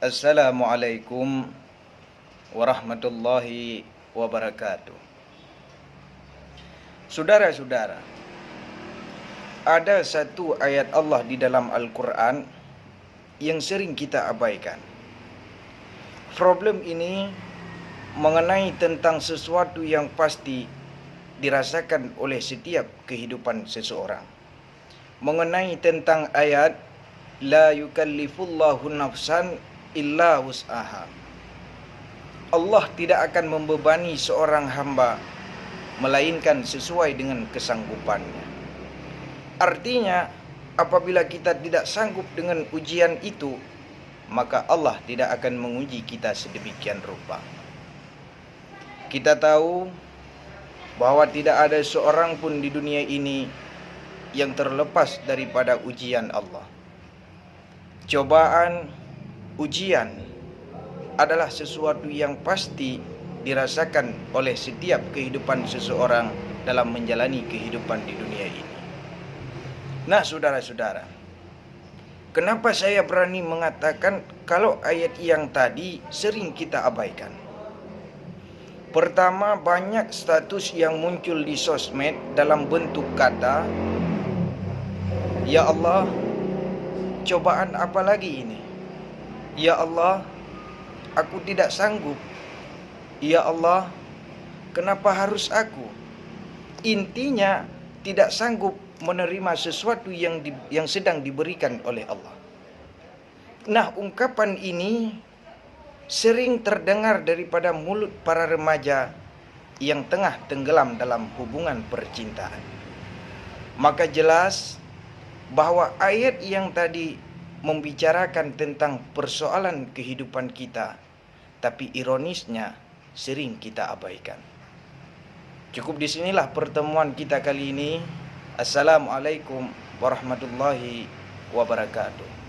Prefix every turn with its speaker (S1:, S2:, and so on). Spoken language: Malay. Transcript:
S1: Assalamualaikum warahmatullahi wabarakatuh. Saudara-saudara, ada satu ayat Allah di dalam Al-Quran yang sering kita abaikan. Problem ini mengenai tentang sesuatu yang pasti dirasakan oleh setiap kehidupan seseorang. Mengenai tentang ayat la yukallifullahu nafsan illa wus'aha. Allah tidak akan membebani seorang hamba melainkan sesuai dengan kesanggupannya. Artinya, apabila kita tidak sanggup dengan ujian itu, maka Allah tidak akan menguji kita sedemikian rupa. Kita tahu bahwa tidak ada seorang pun di dunia ini yang terlepas daripada ujian Allah. Cobaan, ujian adalah sesuatu yang pasti dirasakan oleh setiap kehidupan seseorang dalam menjalani kehidupan di dunia ini. Nah, saudara-saudara, kenapa saya berani mengatakan kalau ayat yang tadi sering kita abaikan? Pertama, banyak status yang muncul di sosmed dalam bentuk kata, "Ya Allah, cobaan apa lagi ini? Ya Allah, aku tidak sanggup. Ya Allah, kenapa harus aku?" Intinya, tidak sanggup menerima sesuatu yang sedang diberikan oleh Allah. Nah, ungkapan ini sering terdengar daripada mulut para remaja yang tengah tenggelam dalam hubungan percintaan. Maka jelas bahwa ayat yang tadi membicarakan tentang persoalan kehidupan kita, tapi ironisnya sering kita abaikan. Cukup di sinilah pertemuan kita kali ini. Assalamualaikum warahmatullahi wabarakatuh.